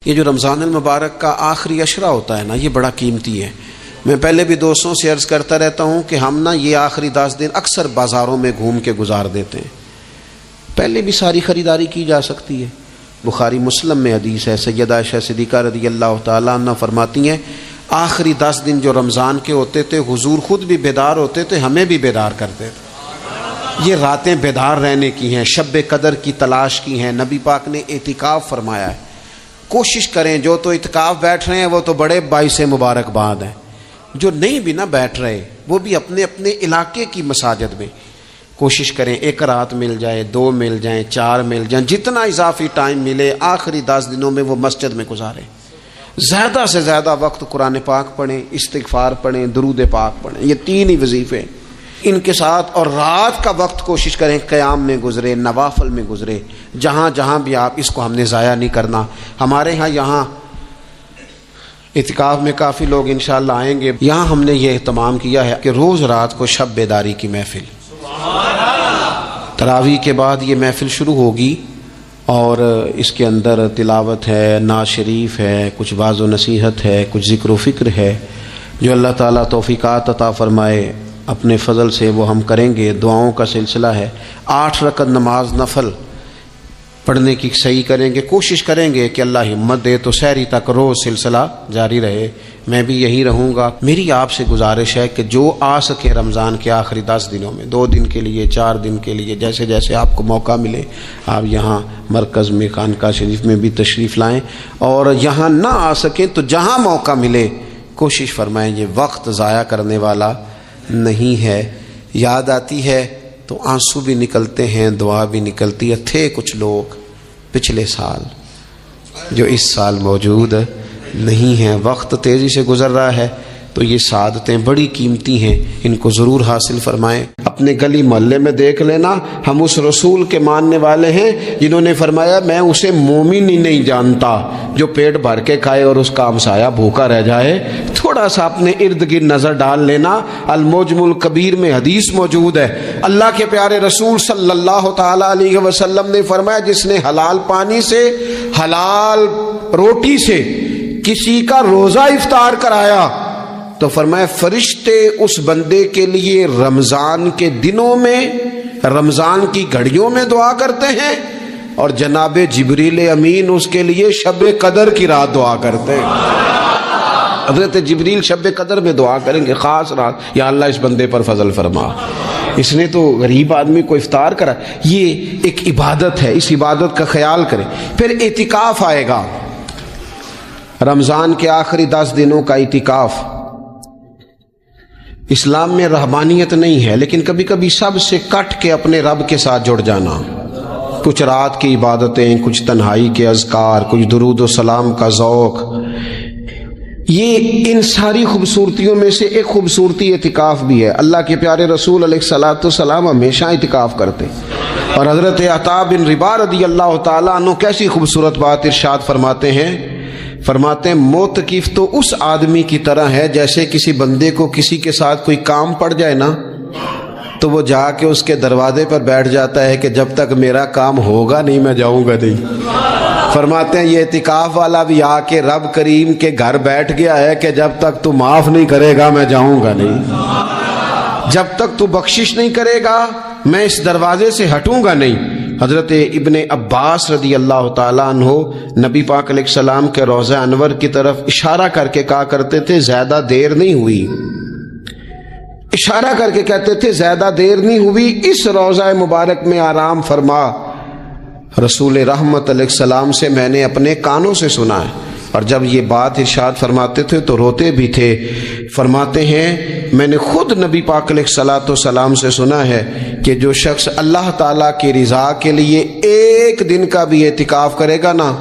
یہ جو رمضان المبارک کا آخری عشرہ ہوتا ہے نا، یہ بڑا قیمتی ہے۔ میں پہلے بھی دوستوں سے عرض کرتا رہتا ہوں کہ ہم نا یہ آخری 10 دن اکثر بازاروں میں گھوم کے گزار دیتے ہیں۔ پہلے بھی ساری خریداری کی جا سکتی ہے۔ بخاری مسلم میں حدیث ہے، سیدہ عائشہ صدیقہ رضی اللہ تعالیٰ عنہ فرماتی ہیں آخری 10 دن جو رمضان کے ہوتے تھے حضور خود بھی بیدار ہوتے تھے، ہمیں بھی بیدار کرتے تھے۔ یہ راتیں بیدار رہنے کی ہیں، شب قدر کی تلاش کی ہیں۔ نبی پاک نے اعتکاف فرمایا ہے، کوشش کریں، جو تو اعتکاف بیٹھ رہے ہیں وہ تو بڑے باعث مبارکباد ہیں، جو نہیں بھی نہ بیٹھ رہے وہ بھی اپنے اپنے علاقے کی مساجد میں کوشش کریں، 1 رات مل جائے، 2 مل جائیں، 4 مل جائیں، جتنا اضافی ٹائم ملے آخری 10 دنوں میں وہ مسجد میں گزاریں۔ زیادہ سے زیادہ وقت قرآن پاک پڑھیں، استغفار پڑھیں، درود پاک پڑھیں، یہ 3 ہی وظیفے ان کے ساتھ۔ اور رات کا وقت کوشش کریں قیام میں گزرے، نوافل میں گزرے، جہاں جہاں بھی آپ، اس کو ہم نے ضائع نہیں کرنا۔ ہمارے ہاں یہاں اعتکاف میں کافی لوگ انشاءاللہ آئیں گے، یہاں ہم نے یہ اہتمام کیا ہے کہ روز رات کو شب بیداری کی محفل، تراویح کے بعد یہ محفل شروع ہوگی، اور اس کے اندر تلاوت ہے، نعت شریف ہے، کچھ واعظ و نصیحت ہے، کچھ ذکر و فکر ہے، جو اللہ تعالیٰ توفیقات عطا فرمائے اپنے فضل سے وہ ہم کریں گے۔ دعاؤں کا سلسلہ ہے، 8 رکعت نماز نفل پڑھنے کی صحیح کریں گے، کوشش کریں گے کہ اللہ ہمت دے تو سحری تک روز سلسلہ جاری رہے۔ میں بھی یہی رہوں گا۔ میری آپ سے گزارش ہے کہ جو آ سکے رمضان کے آخری 10 دنوں میں، 2 دن کے لیے، 4 دن کے لیے، جیسے جیسے آپ کو موقع ملے، آپ یہاں مرکز میں خانقاہ شریف میں بھی تشریف لائیں، اور یہاں نہ آ سکیں تو جہاں موقع ملے کوشش فرمائیں۔ یہ وقت ضائع کرنے والا نہیں ہے۔ یاد آتی ہے تو آنسو بھی نکلتے ہیں، دعا بھی نکلتی ہے۔ تھے کچھ لوگ پچھلے سال جو اس سال موجود نہیں ہیں، وقت تیزی سے گزر رہا ہے، تو یہ سعادتیں بڑی قیمتی ہیں، ان کو ضرور حاصل فرمائیں۔ اپنے گلی محلے میں دیکھ لینا، ہم اس رسول کے ماننے والے ہیں جنہوں نے فرمایا میں اسے مومن ہی نہیں جانتا جو پیٹ بھر کے کھائے اور اس کا ہمسایہ بھوکا رہ جائے۔ تھوڑا سا اپنے ارد گرد نظر ڈال لینا۔ المعجم الکبیر میں حدیث موجود ہے، اللہ کے پیارے رسول صلی اللہ تعالی علیہ وسلم نے فرمایا جس نے حلال پانی سے، حلال روٹی سے کسی کا روزہ افطار کرایا تو فرمایا فرشتے اس بندے کے لیے رمضان کے دنوں میں، رمضان کی گھڑیوں میں دعا کرتے ہیں، اور جناب جبریل امین اس کے لیے شب قدر کی رات دعا کرتے ہیں۔ حضرت جبریل شب قدر میں دعا کریں گے، خاص رات، یا اللہ اس بندے پر فضل فرما، اس نے تو غریب آدمی کو افطار کرا۔ یہ ایک عبادت ہے، اس عبادت کا خیال کریں۔ پھر اعتکاف آئے گا، رمضان کے آخری 10 دنوں کا اعتکاف۔ اسلام میں رہبانیت نہیں ہے، لیکن کبھی کبھی سب سے کٹ کے اپنے رب کے ساتھ جڑ جانا، کچھ رات کی عبادتیں، کچھ تنہائی کے اذکار، کچھ درود و سلام کا ذوق، یہ ان ساری خوبصورتیوں میں سے ایک خوبصورتی اعتکاف بھی ہے۔ اللہ کے پیارے رسول علیہ الصلوۃ والسلام ہمیشہ اعتکاف کرتے، اور حضرت عطا بن رباح رضی اللہ تعالیٰ عنہ کیسی خوبصورت بات ارشاد فرماتے ہیں، فرماتے ہیں معتکف تو اس آدمی کی طرح ہے جیسے کسی بندے کو کسی کے ساتھ کوئی کام پڑ جائے نا تو وہ جا کے اس کے دروازے پر بیٹھ جاتا ہے کہ جب تک میرا کام ہوگا نہیں میں جاؤں گا نہیں۔ فرماتے ہیں یہ اعتکاف والا بھی آ کے رب کریم کے گھر بیٹھ گیا ہے کہ جب تک تو معاف نہیں کرے گا میں جاؤں گا نہیں، جب تک تو بخشش نہیں کرے گا میں اس دروازے سے ہٹوں گا نہیں۔ حضرت ابن عباس رضی اللہ تعالیٰ عنہ نبی پاک علیہ السلام کے روضہ انور کی طرف اشارہ کر کے کہا کرتے تھے زیادہ دیر نہیں ہوئی، اشارہ کر کے کہتے تھے زیادہ دیر نہیں ہوئی، اس روضہ مبارک میں آرام فرما۔ رسول رحمت علیہ السلام سے میں نے اپنے کانوں سے سنا ہے، اور جب یہ بات ارشاد فرماتے تھے تو روتے بھی تھے۔ فرماتے ہیں میں نے خود نبی پاک علیہ الصلوۃ والسلام سے سنا ہے کہ جو شخص اللہ تعالیٰ کی رضا کے لیے 1 دن کا بھی اعتکاف کرے گا نا،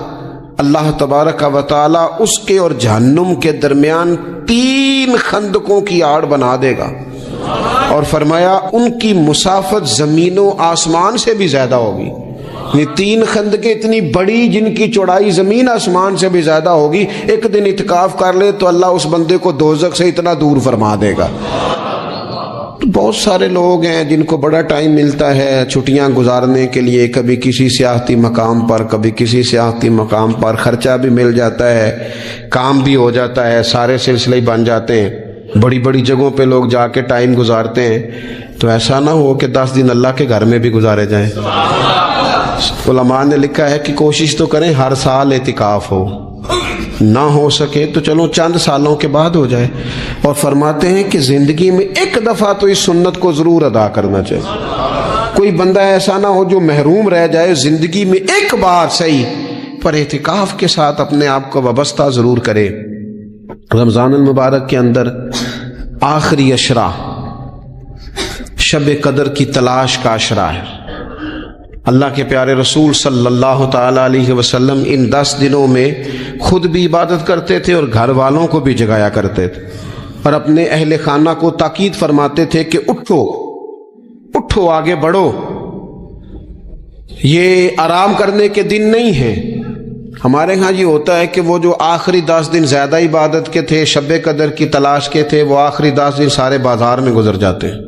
اللہ تبارک و تعالیٰ اس کے اور جہنم کے درمیان 3 خندقوں کی آڑ بنا دے گا، اور فرمایا ان کی مسافت زمین و آسمان سے بھی زیادہ ہوگی۔ 3 خندقیں اتنی بڑی جن کی چوڑائی زمین آسمان سے بھی زیادہ ہوگی، ایک دن اعتکاف کر لے تو اللہ اس بندے کو دوزخ سے اتنا دور فرما دے گا۔ تو بہت سارے لوگ ہیں جن کو بڑا ٹائم ملتا ہے چھٹیاں گزارنے کے لیے، کبھی کسی سیاحتی مقام پر، کبھی کسی سیاحتی مقام پر، خرچہ بھی مل جاتا ہے، کام بھی ہو جاتا ہے، سارے سلسلے بن جاتے ہیں، بڑی بڑی جگہوں پہ لوگ جا کے ٹائم گزارتے ہیں۔ تو ایسا نہ ہو کہ 10 دن اللہ کے گھر میں بھی گزارے جائیں۔ علماء نے لکھا ہے کہ کوشش تو کریں ہر سال اعتکاف ہو، نہ ہو سکے تو چلو چند سالوں کے بعد ہو جائے، اور فرماتے ہیں کہ زندگی میں ایک دفعہ تو اس سنت کو ضرور ادا کرنا چاہیے۔ کوئی بندہ ایسا نہ ہو جو محروم رہ جائے، زندگی میں ایک بار صحیح پر اعتکاف کے ساتھ اپنے آپ کو وابستہ ضرور کرے۔ رمضان المبارک کے اندر آخری عشرہ شب قدر کی تلاش کا عشرہ ہے۔ اللہ کے پیارے رسول صلی اللہ تعالی علیہ وسلم ان 10 دنوں میں خود بھی عبادت کرتے تھے اور گھر والوں کو بھی جگایا کرتے تھے، اور اپنے اہل خانہ کو تاکید فرماتے تھے کہ اٹھو اٹھو، آگے بڑھو، یہ آرام کرنے کے دن نہیں ہیں۔ ہمارے ہاں یہ ہوتا ہے کہ وہ جو آخری 10 دن زیادہ عبادت کے تھے، شب قدر کی تلاش کے تھے، وہ آخری 10 دن سارے بازار میں گزر جاتے ہیں،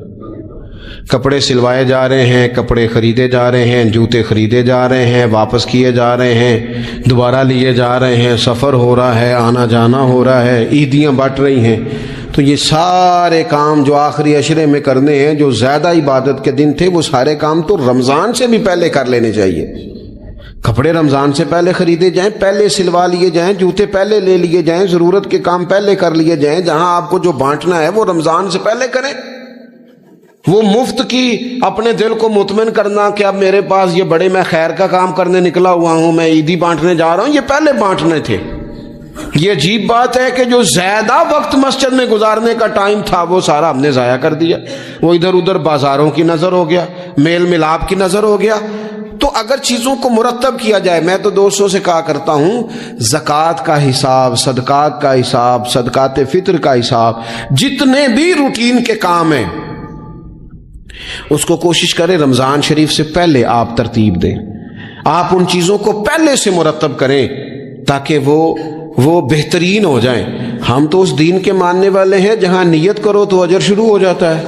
کپڑے سلوائے جا رہے ہیں، کپڑے خریدے جا رہے ہیں، جوتے خریدے جا رہے ہیں، واپس کیے جا رہے ہیں، دوبارہ لیے جا رہے ہیں، سفر ہو رہا ہے، آنا جانا ہو رہا ہے، عیدیاں بٹ رہی ہیں۔ تو یہ سارے کام جو آخری عشرے میں کرنے ہیں، جو زیادہ عبادت کے دن تھے، وہ سارے کام تو رمضان سے بھی پہلے کر لینے چاہیے۔ کپڑے رمضان سے پہلے خریدے جائیں، پہلے سلوا لیے جائیں، جوتے پہلے لے لیے جائیں، ضرورت کے کام پہلے کر لیے جائیں۔ جہاں آپ کو جو بانٹنا ہے وہ رمضان سے پہلے کریں۔ وہ مفت کی اپنے دل کو مطمئن کرنا کہ اب میرے پاس یہ بڑے میں خیر کا کام کرنے نکلا ہوا ہوں، میں عیدی بانٹنے جا رہا ہوں، یہ پہلے بانٹنے تھے۔ یہ عجیب بات ہے کہ جو زیادہ وقت مسجد میں گزارنے کا ٹائم تھا وہ سارا ہم نے ضائع کر دیا۔ وہ ادھر ادھر بازاروں کی نظر ہو گیا، میل ملاپ کی نظر ہو گیا۔ تو اگر چیزوں کو مرتب کیا جائے، میں تو دوستوں سے کہا کرتا ہوں، زکوٰۃ کا حساب، صدقات کا حساب، صدقات فطر کا حساب، جتنے بھی روٹین کے کام ہیں اس کو کوشش کریں رمضان شریف سے پہلے آپ ترتیب دیں، آپ ان چیزوں کو پہلے سے مرتب کریں تاکہ وہ بہترین ہو جائیں۔ ہم تو اس دین کے ماننے والے ہیں جہاں نیت کرو تو اجر شروع ہو جاتا ہے۔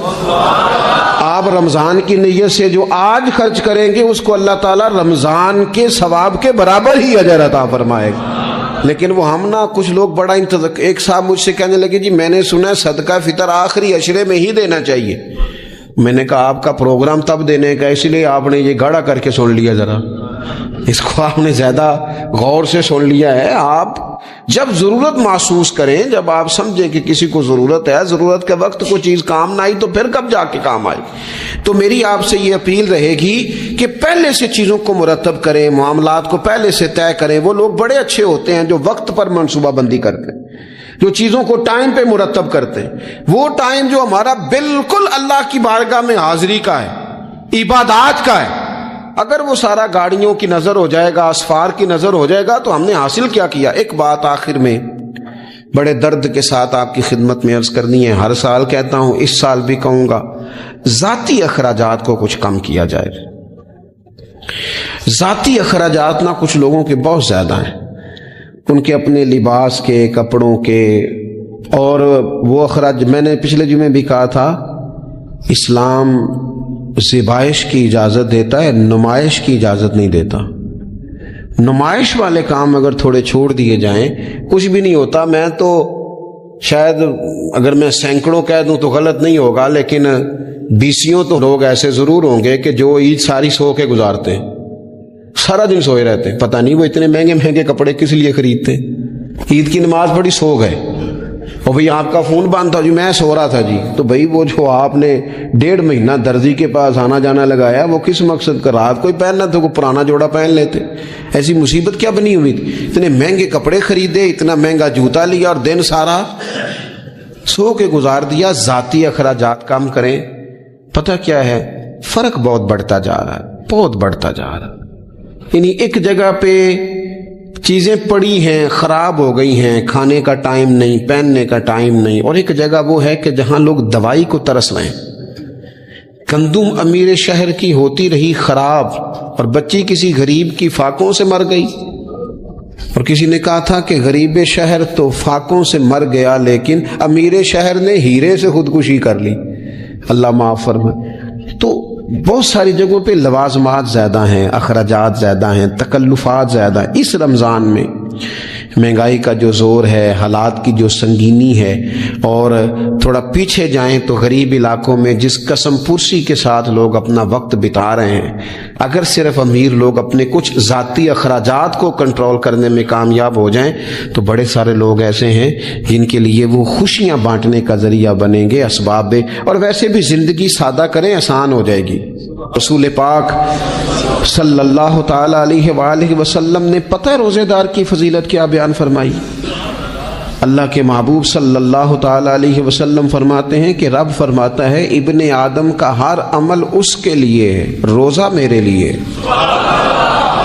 آپ رمضان کی نیت سے جو آج خرچ کریں گے اس کو اللہ تعالیٰ رمضان کے ثواب کے برابر ہی اجر عطا فرمائے گا۔ لیکن وہ ہم نا کچھ لوگ بڑا ایک صاحب مجھ سے کہنے لگے جی میں نے سنا ہے صدقہ فطر آخری عشرے میں ہی دینا چاہیے۔ میں نے کہا آپ کا پروگرام تب دینے کا، اس لیے آپ نے یہ گاڑا کر کے سن لیا، ذرا اس کو آپ نے زیادہ غور سے سن لیا ہے۔ آپ جب ضرورت محسوس کریں، جب آپ سمجھیں کہ کسی کو ضرورت ہے، ضرورت کے وقت کوئی چیز کام نہ آئی تو پھر کب جا کے کام آئی۔ تو میری آپ سے یہ اپیل رہے گی کہ پہلے سے چیزوں کو مرتب کریں، معاملات کو پہلے سے طے کریں۔ وہ لوگ بڑے اچھے ہوتے ہیں جو وقت پر منصوبہ بندی کرتے ہیں، جو چیزوں کو ٹائم پہ مرتب کرتے ہیں۔ وہ ٹائم جو ہمارا بالکل اللہ کی بارگاہ میں حاضری کا ہے، عبادات کا ہے، اگر وہ سارا گاڑیوں کی نظر ہو جائے گا، اسفار کی نظر ہو جائے گا تو ہم نے حاصل کیا کیا۔ ایک بات آخر میں بڑے درد کے ساتھ آپ کی خدمت میں عرض کرنی ہے، ہر سال کہتا ہوں، اس سال بھی کہوں گا، ذاتی اخراجات کو کچھ کم کیا جائے۔ ذاتی اخراجات نہ کچھ لوگوں کے بہت زیادہ ہیں، ان کے اپنے لباس کے، کپڑوں کے، اور وہ اخراج میں نے پچھلے جمعے بھی کہا تھا، اسلام ذبائش کی اجازت دیتا ہے، نمائش کی اجازت نہیں دیتا۔ نمائش والے کام اگر تھوڑے چھوڑ دیے جائیں کچھ بھی نہیں ہوتا۔ میں تو شاید اگر میں سینکڑوں کہہ دوں تو غلط نہیں ہوگا، لیکن بیسیوں تو لوگ ایسے ضرور ہوں گے کہ جو عید ساری سو کے گزارتے ہیں، سارا دن سوئے رہتے ہیں، پتہ نہیں وہ اتنے مہنگے مہنگے کپڑے کس لیے خریدتے ہیں۔ عید کی نماز پڑھی، سو گئے، اور بھئی آپ کا فون بند تھا جی میں سو رہا تھا جی، تو بھئی وہ جو آپ نے 1.5 مہینہ درزی کے پاس آنا جانا لگایا وہ کس مقصد کا؟ رات کوئی پہننا تو کوئی پرانا جوڑا پہن لیتے۔ ایسی مصیبت کیا بنی ہوئی تھی؟ اتنے مہنگے کپڑے خریدے، اتنا مہنگا جوتا لیا اور دن سارا سو کے گزار دیا۔ ذاتی اخراجات کم کریں۔ پتہ کیا ہے، فرق بہت بڑھتا جا رہا ہے، بہت بڑھتا جا رہا ہے۔ یعنی ایک جگہ پہ چیزیں پڑی ہیں، خراب ہو گئی ہیں، کھانے کا ٹائم نہیں، پہننے کا ٹائم نہیں، اور ایک جگہ وہ ہے کہ جہاں لوگ دوائی کو ترس رہے ہیں۔ گندم امیر شہر کی ہوتی رہی خراب، اور بچی کسی غریب کی فاقوں سے مر گئی۔ اور کسی نے کہا تھا کہ غریب شہر تو فاقوں سے مر گیا، لیکن امیر شہر نے ہیرے سے خودکشی کر لی۔ اللہ معاف فرمائے۔ تو بہت ساری جگہوں پہ لوازمات زیادہ ہیں، اخراجات زیادہ ہیں، تکلفات زیادہ ہیں۔ اس رمضان میں مہنگائی کا جو زور ہے، حالات کی جو سنگینی ہے، اور تھوڑا پیچھے جائیں تو غریب علاقوں میں جس قسم پرسی کے ساتھ لوگ اپنا وقت بتا رہے ہیں، اگر صرف امیر لوگ اپنے کچھ ذاتی اخراجات کو کنٹرول کرنے میں کامیاب ہو جائیں تو بڑے سارے لوگ ایسے ہیں جن کے لیے وہ خوشیاں بانٹنے کا ذریعہ بنیں گے، اسباب۔ اور ویسے بھی زندگی سادہ کریں، آسان ہو جائے گی۔ رسول پاک صلی اللہ تعالی علیہ وآلہ وسلم نے پتہ ہے روزے دار کی فضیلت کیا بیان فرمائی؟ اللہ کے محبوب صلی اللہ تعالی علیہ وسلم فرماتے ہیں کہ رب فرماتا ہے ابن آدم کا ہر عمل اس کے لیے ہے، روزہ میرے لیے،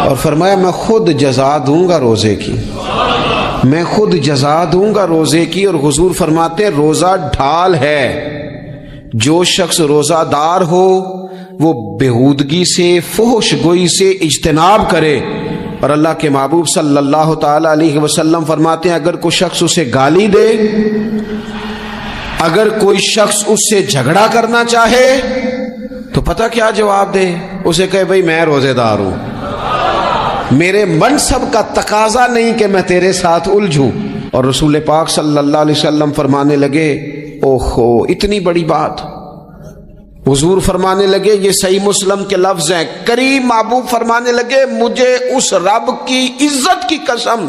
اور فرمایا میں خود جزا دوں گا روزے کی، میں خود جزا دوں گا روزے کی۔ اور حضور فرماتے ہیں روزہ ڈھال ہے، جو شخص روزہ دار ہو وہ بےہودگی سے، فحش گوئی سے اجتناب کرے۔ اور اللہ کے محبوب صلی اللہ تعالی علیہ وسلم فرماتے ہیں اگر کوئی شخص اسے گالی دے، اگر کوئی شخص اس سے جھگڑا کرنا چاہے تو پتہ کیا جواب دے؟ اسے کہے بھئی میں روزے دار ہوں، میرے منصب کا تقاضا نہیں کہ میں تیرے ساتھ الجھوں۔ اور رسول پاک صلی اللہ علیہ وسلم فرمانے لگے اوہو اتنی بڑی بات۔ حضور فرمانے لگے، یہ صحیح مسلم کے لفظ ہیں، کریم محبوب فرمانے لگے مجھے اس رب کی عزت کی قسم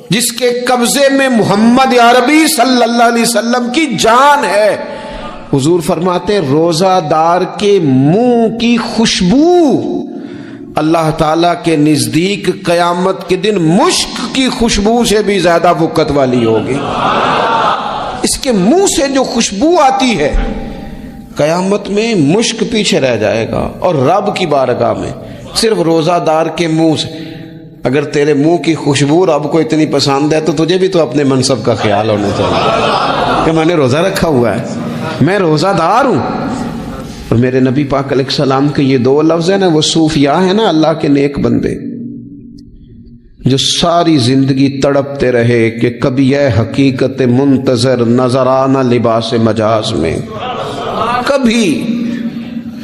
جس کے قبضے میں محمد عربی صلی اللہ علیہ وسلم کی جان ہے، حضور فرماتے ہیں روزہ دار کے منہ کی خوشبو اللہ تعالیٰ کے نزدیک قیامت کے دن مشک کی خوشبو سے بھی زیادہ وقت والی ہوگی۔ اس کے منہ سے جو خوشبو آتی ہے قیامت میں مشک پیچھے رہ جائے گا، اور رب کی بارگاہ میں صرف روزہ دار کے منہ سے۔ اگر تیرے منہ کی خوشبو رب کو اتنی پسند ہے تو تجھے بھی تو اپنے منصب کا خیال ہونا چاہیے کہ میں نے روزہ رکھا ہوا ہے، میں روزہ دار ہوں۔ اور میرے نبی پاک علیہ السلام کے یہ دو لفظ ہیں نا، وہ صوفیاء ہیں نا، اللہ کے نیک بندے جو ساری زندگی تڑپتے رہے کہ کبھی اے حقیقت منتظر نظر آنا لباس مجاز میں، کبھی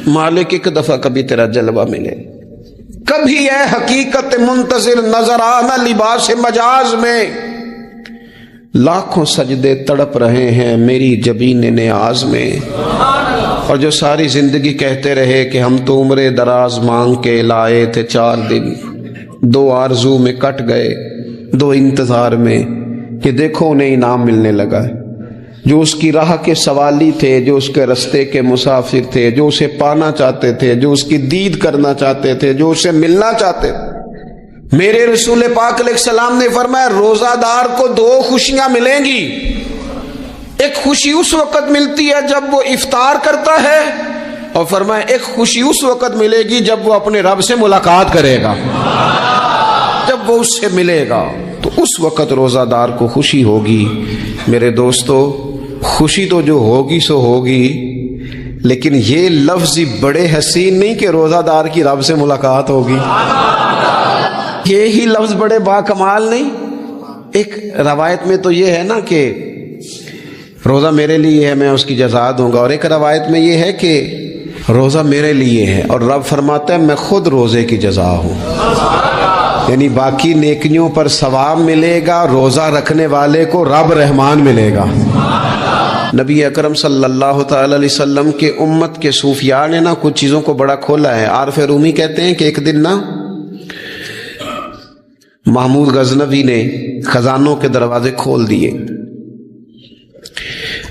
مالک ایک دفعہ کبھی تیرا جلوہ ملے، کبھی اے حقیقت منتظر نظر آنا لباس مجاز میں۔ لاکھوں سجدے تڑپ رہے ہیں میری جبین نیاز میں، اور جو ساری زندگی کہتے رہے کہ ہم تو عمر دراز مانگ کے لائے تھے 4 دن، 2 آرزو میں کٹ گئے، 2 انتظار میں کہ دیکھو انہیں انعام ملنے لگا ہے۔ جو اس کی راہ کے سوالی تھے، جو اس کے رستے کے مسافر تھے، جو اسے پانا چاہتے تھے، جو اس کی دید کرنا چاہتے تھے، جو اسے ملنا چاہتے تھے، میرے رسول پاک علیہ السلام نے فرمایا روزہ دار کو 2 خوشیاں ملیں گی۔ ایک خوشی اس وقت ملتی ہے جب وہ افطار کرتا ہے، اور فرمایا ایک خوشی اس وقت ملے گی جب وہ اپنے رب سے ملاقات کرے گا، جب وہ اس سے ملے گا تو اس وقت روزہ دار کو خوشی ہوگی۔ میرے دوستو خوشی تو جو ہوگی سو ہوگی، لیکن یہ لفظ بڑے حسین نہیں کہ روزہ دار کی رب سے ملاقات ہوگی، یہی لفظ بڑے باکمال نہیں۔ ایک روایت میں تو یہ ہے نا کہ روزہ میرے لیے ہے میں اس کی جزا دوں گا، اور ایک روایت میں یہ ہے کہ روزہ میرے لیے ہے اور رب فرماتا ہے میں خود روزے کی جزا ہوں، یعنی باقی نیکیوں پر ثواب ملے گا، روزہ رکھنے والے کو رب رحمان ملے گا۔ نبی اکرم صلی اللہ تعالی علیہ وسلم کے امت کے صوفیاء نے نا کچھ چیزوں کو بڑا کھولا ہے۔ عارف رومی کہتے ہیں کہ ایک دن نا محمود غزنوی نے خزانوں کے دروازے کھول دیے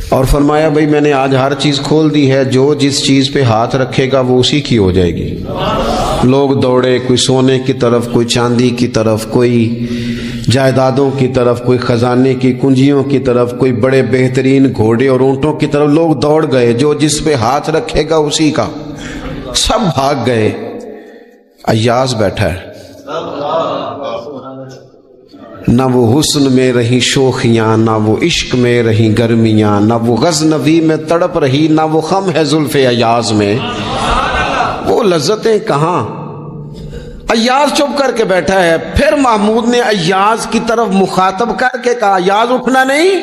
اور فرمایا بھئی میں نے آج ہر چیز کھول دی ہے، جو جس چیز پہ ہاتھ رکھے گا وہ اسی کی ہو جائے گی۔ لوگ دوڑے، کوئی سونے کی طرف، کوئی چاندی کی طرف، کوئی جائیدادوں کی طرف، کوئی خزانے کی کنجیوں کی طرف، کوئی بڑے بہترین گھوڑے اور اونٹوں کی طرف، لوگ دوڑ گئے، جو جس پہ ہاتھ رکھے گا اسی کا۔ سب بھاگ گئے، ایاز بیٹھا ہے، نہ وہ حسن میں رہی شوخیاں، نہ وہ عشق میں رہی گرمیاں، نہ وہ غزنوی میں تڑپ رہی، نہ وہ خم ہے زلف ایاز میں، وہ لذتیں کہاں۔ ایاز چپ کر کے بیٹھا ہے۔ پھر محمود نے ایاز کی طرف مخاطب کر کے کہا ایاز اٹھنا نہیں،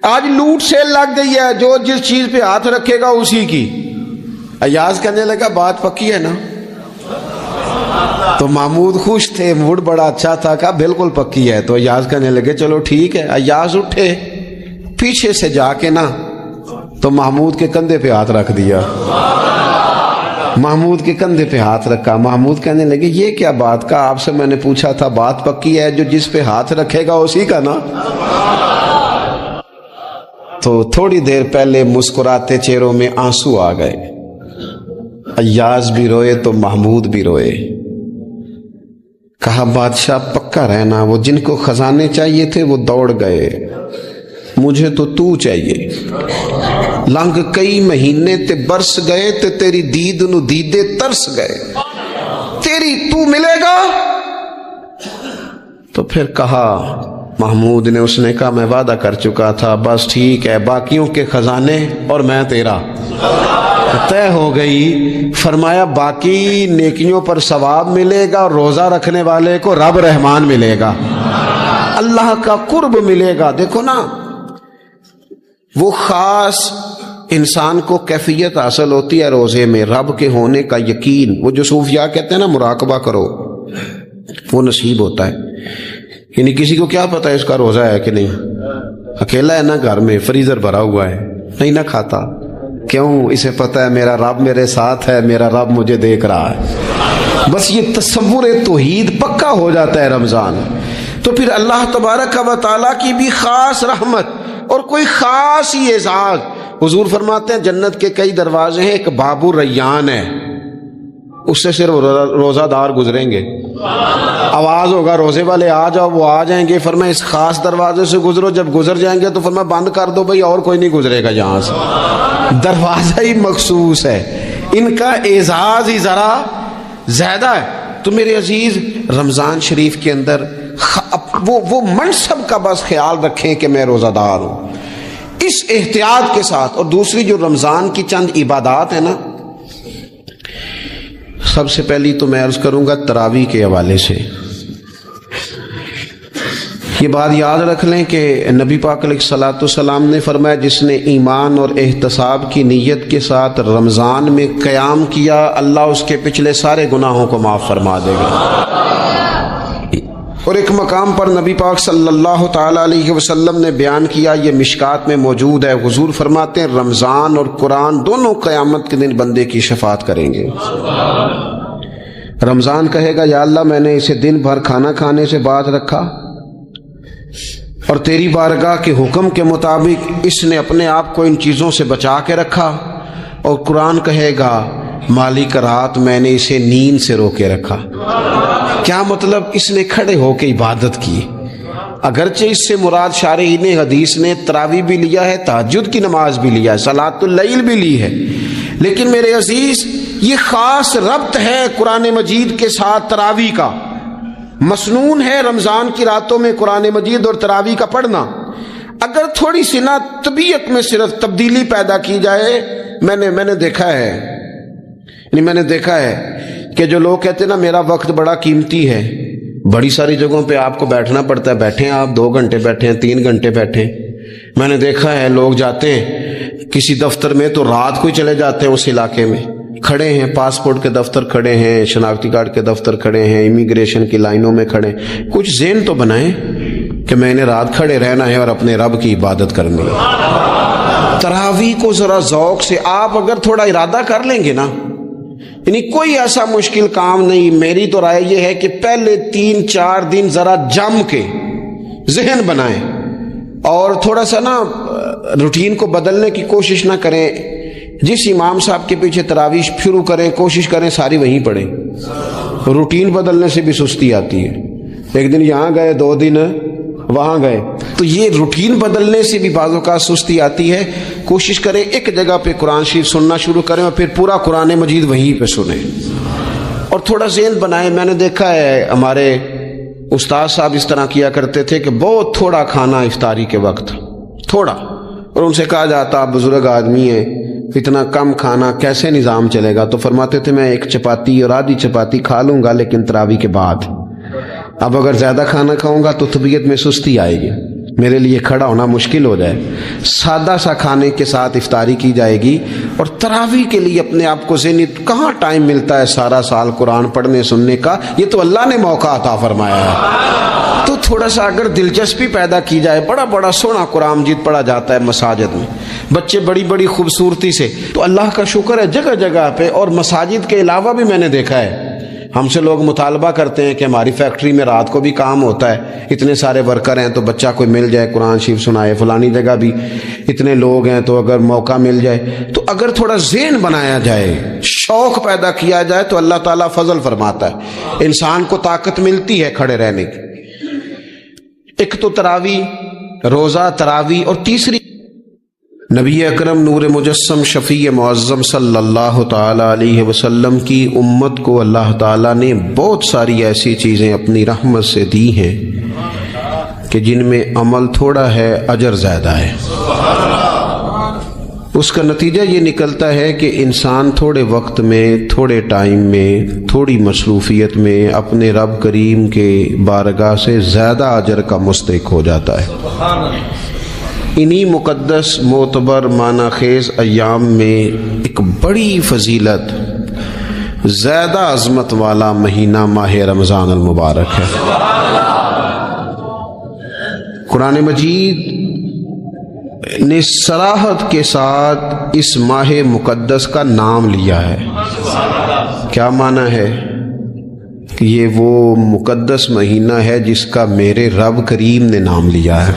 آج لوٹ سیل لگ گئی ہے، جو جس چیز پہ ہاتھ رکھے گا اسی کی۔ ایاز کہنے لگا بات پکی ہے نا؟ تو محمود خوش تھے، موڈ بڑا اچھا تھا، کہا بالکل پکی ہے۔ تو ایاز کہنے لگے چلو ٹھیک ہے۔ ایاز اٹھے، پیچھے سے جا کے نا تو محمود کے کندھے پہ ہاتھ رکھ دیا، محمود کے کندھے پہ ہاتھ رکھا۔ محمود کہنے لگے یہ کیا بات کا، آپ سے میں نے پوچھا تھا بات پکی ہے، جو جس پہ ہاتھ رکھے گا اسی کا نا۔ تو تھوڑی دیر پہلے مسکراتے چہروں میں آنسو آ گئے، ایاز بھی روئے تو محمود بھی روئے۔ کہا بادشاہ پکا رہنا، وہ جن کو خزانے چاہیے تھے وہ دوڑ گئے، مجھے تو چاہیے۔ لنگ کئی مہینے تے برس گئے تے تیری دید نو دیدے ترس گئے، تیری تو ملے گا۔ تو پھر کہا محمود نے، اس نے کہا میں وعدہ کر چکا تھا، بس ٹھیک ہے، باقیوں کے خزانے اور میں تیرا، طے ہو گئی۔ فرمایا باقی نیکیوں پر ثواب ملے گا، روزہ رکھنے والے کو رب رحمان ملے گا، اللہ کا قرب ملے گا۔ دیکھو نا، وہ خاص انسان کو کیفیت حاصل ہوتی ہے روزے میں، رب کے ہونے کا یقین۔ وہ جو صوفیاء کہتے ہیں نا مراقبہ کرو، وہ نصیب ہوتا ہے۔ یعنی کسی کو کیا پتا ہے اس کا روزہ ہے کہ نہیں، اکیلا ہے نا گھر میں، فریزر بھرا ہوا ہے، نہیں نہ کھاتا، کیوں؟ اسے پتا ہے میرا رب میرے ساتھ ہے، میرا رب مجھے دیکھ رہا ہے۔ بس یہ تصور توحید پکا ہو جاتا ہے رمضان۔ تو پھر اللہ تبارک و تعالیٰ کی بھی خاص رحمت اور کوئی خاص ہی اعزاز۔ حضور فرماتے ہیں جنت کے کئی دروازے ہیں، ایک باب الریان ہے، اس سے صرف روزہ دار گزریں گے، آواز ہوگا روزے والے آ جاؤ، وہ آ جائیں گے، فرمایا اس خاص دروازے سے گزرو، جب گزر جائیں گے تو فرمایا بند کر دو بھائی، اور کوئی نہیں گزرے گا یہاں سے، دروازہ ہی مخصوص ہے، ان کا اعزاز ہی ذرا زیادہ ہے۔ تو میرے عزیز، رمضان شریف کے اندر وہ منصب کا بس خیال رکھیں کہ میں روزہ دار ہوں، اس احتیاط کے ساتھ۔ اور دوسری جو رمضان کی چند عبادات ہیں نا، سب سے پہلی تو میں عرض کروں گا تراویح کے حوالے سے۔ یہ بات یاد رکھ لیں کہ نبی پاک علیہ الصلوۃ والسلام نے فرمایا جس نے ایمان اور احتساب کی نیت کے ساتھ رمضان میں قیام کیا، اللہ اس کے پچھلے سارے گناہوں کو معاف فرما دے گا۔ اور ایک مقام پر نبی پاک صلی اللہ تعالی علیہ وسلم نے بیان کیا، یہ مشکات میں موجود ہے، حضور فرماتے ہیں رمضان اور قرآن دونوں قیامت کے دن بندے کی شفاعت کریں گے۔ رمضان کہے گا یا اللہ میں نے اسے دن بھر کھانا کھانے سے باز رکھا اور تیری بارگاہ کے حکم کے مطابق اس نے اپنے آپ کو ان چیزوں سے بچا کے رکھا۔ اور قرآن کہے گا مالک رات میں نے اسے نیند سے روکے رکھا۔ کیا مطلب؟ اس نے کھڑے ہو کے عبادت کی، اگرچہ اس سے مراد شارحین حدیث نے تراویح بھی لیا ہے، تہجد کی نماز بھی لیا ہے، صلاۃ اللیل بھی لی ہے، لیکن میرے عزیز یہ خاص ربط ہے قرآن مجید کے ساتھ تراویح کا۔ مسنون ہے رمضان کی راتوں میں قرآن مجید اور تراویح کا پڑھنا۔ اگر تھوڑی سی نا طبیعت میں صرف تبدیلی پیدا کی جائے، میں نے دیکھا ہے کہ جو لوگ کہتے ہیں نا میرا وقت بڑا قیمتی ہے، بڑی ساری جگہوں پہ آپ کو بیٹھنا پڑتا ہے، بیٹھیں آپ 2 گھنٹے بیٹھیں، 3 گھنٹے بیٹھیں۔ میں نے دیکھا ہے لوگ جاتے ہیں کسی دفتر میں تو رات کو ہی چلے جاتے ہیں، اس علاقے میں کھڑے ہیں، پاسپورٹ کے دفتر کھڑے ہیں، شناختی کارڈ کے دفتر کھڑے ہیں، امیگریشن کی لائنوں میں کھڑے ہیں۔ کچھ ذہن تو بنائیں کہ میں نے رات کھڑے رہنا ہے اور اپنے رب کی عبادت کرنی ہے۔ تراویح کو ذرا ذوق سے آپ اگر تھوڑا ارادہ کر لیں گے نا، یعنی کوئی ایسا مشکل کام نہیں۔ میری تو رائے یہ ہے کہ پہلے 3-4 دن ذرا جم کے ذہن بنائیں اور تھوڑا سا نا روٹین کو بدلنے کی کوشش نہ کریں۔ جس امام صاحب کے پیچھے تراویح شروع کریں، کوشش کریں ساری وہیں پڑھیں۔ روٹین بدلنے سے بھی سستی آتی ہے، ایک دن یہاں گئے 2 دن وہاں گئے، تو یہ روٹین بدلنے سے بھی بعض اوقات سستی آتی ہے۔ کوشش کریں ایک جگہ پہ قرآن شریف سننا شروع کریں اور پھر پورا قرآن مجید وہیں پہ سنیں اور تھوڑا ذہن بنائیں۔ میں نے دیکھا ہے ہمارے استاد صاحب اس طرح کیا کرتے تھے کہ بہت تھوڑا کھانا افطاری کے وقت، تھوڑا، اور ان سے کہا جاتا آپ بزرگ آدمی ہیں، اتنا کم کھانا کیسے نظام چلے گا؟ تو فرماتے تھے میں 1 چپاتی اور آدھی چپاتی کھا لوں گا لیکن تراویح کے بعد، اب اگر زیادہ کھانا کھاؤں گا تو طبیعت میں سستی آئے گی، میرے لیے کھڑا ہونا مشکل ہو جائے. سادہ سا کھانے کے ساتھ افطاری کی جائے گی. اور تراویح کے لیے اپنے آپ کو ذہنی کہاں ٹائم ملتا ہے سارا سال قرآن پڑھنے سننے کا؟ یہ تو اللہ نے موقع عطا فرمایا ہے. تو تھوڑا سا اگر دلچسپی پیدا کی جائے، بڑا بڑا سونا قرآن مجید پڑھا جاتا ہے مساجد میں، بچے بڑی بڑی خوبصورتی سے، تو اللہ کا شکر ہے جگہ جگہ پہ. اور مساجد کے علاوہ بھی میں نے دیکھا ہے، ہم سے لوگ مطالبہ کرتے ہیں کہ ہماری فیکٹری میں رات کو بھی کام ہوتا ہے، اتنے سارے ورکر ہیں تو بچہ کوئی مل جائے قرآن شریف سنائے، فلانی جگہ بھی اتنے لوگ ہیں تو اگر موقع مل جائے تو اگر تھوڑا ذہن بنایا جائے، شوق پیدا کیا جائے تو اللہ تعالیٰ فضل فرماتا ہے، انسان کو طاقت ملتی ہے کھڑے رہنے کی. ایک تو تراویح، روزہ تراویح، اور تیسری نبی اکرم نور مجسم شفیع معظم صلی اللہ تعالی علیہ وسلم کی امت کو اللہ تعالیٰ نے بہت ساری ایسی چیزیں اپنی رحمت سے دی ہیں کہ جن میں عمل تھوڑا ہے اجر زیادہ ہے. اس کا نتیجہ یہ نکلتا ہے کہ انسان تھوڑے وقت میں، تھوڑے ٹائم میں، تھوڑی مصروفیت میں اپنے رب کریم کے بارگاہ سے زیادہ اجر کا مستحق ہو جاتا ہے. انہی مقدس معتبر معنی خیز ایام میں ایک بڑی فضیلت، زیادہ عظمت والا مہینہ ماہ رمضان المبارک ہے. قرآن مجید نے صراحت کے ساتھ اس ماہ مقدس کا نام لیا ہے. کیا معنی ہے؟ کہ یہ وہ مقدس مہینہ ہے جس کا میرے رب کریم نے نام لیا ہے،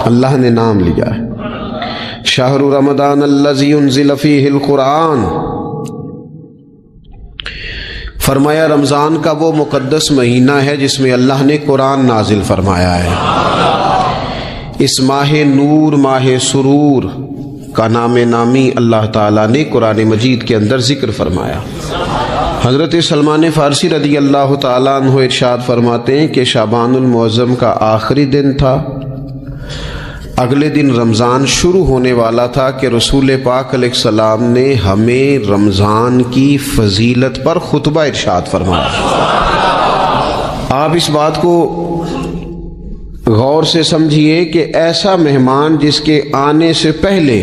اللہ نے نام لیا ہے. شہر رمضان الذی انزل فیہ القرآن، فرمایا رمضان کا وہ مقدس مہینہ ہے جس میں اللہ نے قرآن نازل فرمایا ہے. اس ماہ نور، ماہ سرور کا نام نامی اللہ تعالیٰ نے قرآن مجید کے اندر ذکر فرمایا. حضرت سلمان فارسی رضی اللہ تعالیٰ عنہ ارشاد فرماتے ہیں کہ شعبان المعظم کا آخری دن تھا، اگلے دن رمضان شروع ہونے والا تھا کہ رسول پاک علیہ السلام نے ہمیں رمضان کی فضیلت پر خطبہ ارشاد فرمایا. آپ اس بات کو غور سے سمجھیے کہ ایسا مہمان جس کے آنے سے پہلے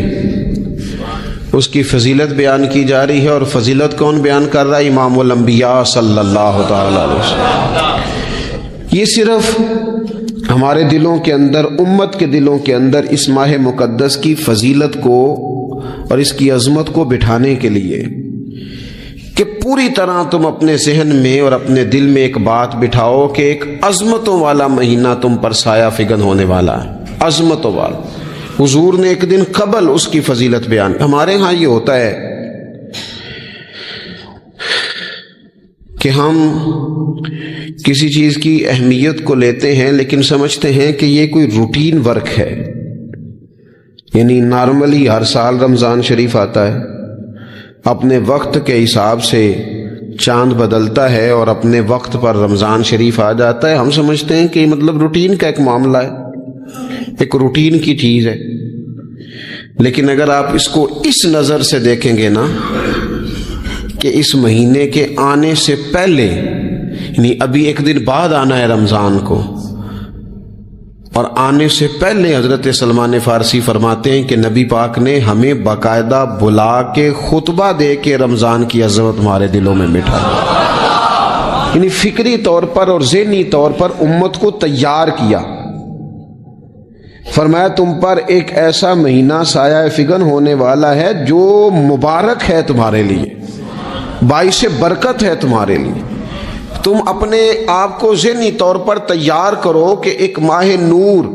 اس کی فضیلت بیان کی جا رہی ہے، اور فضیلت کون بیان کر رہا ہے؟ امام الانبیاء صلی اللہ تعالی علیہ وسلم. یہ صرف ہمارے دلوں کے اندر، امت کے دلوں کے اندر اس ماہ مقدس کی فضیلت کو اور اس کی عظمت کو بٹھانے کے لیے کہ پوری طرح تم اپنے ذہن میں اور اپنے دل میں ایک بات بٹھاؤ کہ ایک عظمتوں والا مہینہ تم پر سایہ فگن ہونے والا ہے، عظمتوں والا. حضور نے ایک دن قبل اس کی فضیلت بیان. ہمارے ہاں یہ ہوتا ہے کہ ہم کسی چیز کی اہمیت کو لیتے ہیں لیکن سمجھتے ہیں کہ یہ کوئی روٹین ورک ہے. یعنی نارملی ہر سال رمضان شریف آتا ہے، اپنے وقت کے حساب سے چاند بدلتا ہے اور اپنے وقت پر رمضان شریف آ جاتا ہے. ہم سمجھتے ہیں کہ یہ مطلب روٹین کا ایک معاملہ ہے، ایک روٹین کی چیز ہے. لیکن اگر آپ اس کو اس نظر سے دیکھیں گے نا کہ اس مہینے کے آنے سے پہلے، یعنی ابھی ایک دن بعد آنا ہے رمضان کو، اور آنے سے پہلے حضرت سلمان فارسی فرماتے ہیں کہ نبی پاک نے ہمیں باقاعدہ بلا کے خطبہ دے کے رمضان کی عظمت ہمارے دلوں میں بٹھائی، یعنی فکری طور پر اور ذہنی طور پر امت کو تیار کیا. فرمایا تم پر ایک ایسا مہینہ سایہ فگن ہونے والا ہے جو مبارک ہے تمہارے لیے، باعث برکت ہے تمہارے لیے. تم اپنے آپ کو ذہنی طور پر تیار کرو کہ ایک ماہ نور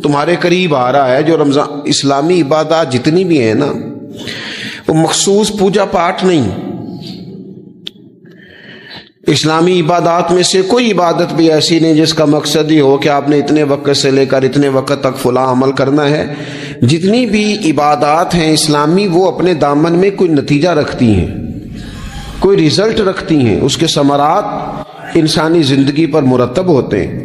تمہارے قریب آ رہا ہے. جو رمضان، اسلامی عبادات جتنی بھی ہیں نا، وہ مخصوص پوجا پاٹ نہیں. اسلامی عبادات میں سے کوئی عبادت بھی ایسی نہیں جس کا مقصد ہی ہو کہ آپ نے اتنے وقت سے لے کر اتنے وقت تک فلاں عمل کرنا ہے. جتنی بھی عبادات ہیں اسلامی، وہ اپنے دامن میں کوئی نتیجہ رکھتی ہیں، کوئی ریزلٹ رکھتی ہیں، اس کے ثمرات انسانی زندگی پر مرتب ہوتے ہیں.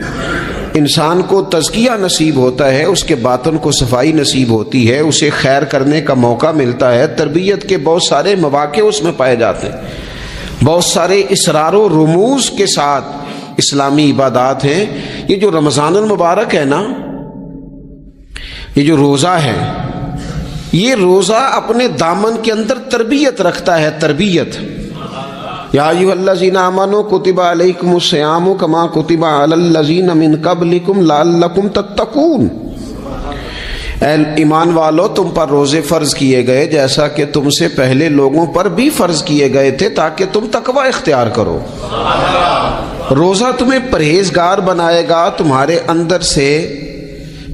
انسان کو تزکیہ نصیب ہوتا ہے، اس کے باطن کو صفائی نصیب ہوتی ہے، اسے خیر کرنے کا موقع ملتا ہے. تربیت کے بہت سارے مواقع اس میں پائے جاتے ہیں. بہت سارے اسرار و رموز کے ساتھ اسلامی عبادات ہیں. یہ جو رمضان المبارک ہے نا، یہ جو روزہ ہے، یہ روزہ اپنے دامن کے اندر تربیت رکھتا ہے، تربیت۔ یا ایھا الذین آمنوا کتب علیکم الصیام کما کتب علی الذین من قبلکم لعلکم تتقون۔ اے ایمان والو، تم پر روزے فرض کیے گئے جیسا کہ تم سے پہلے لوگوں پر بھی فرض کیے گئے تھے تاکہ تم تقوی اختیار کرو۔ روزہ تمہیں پرہیزگار بنائے گا، تمہارے اندر سے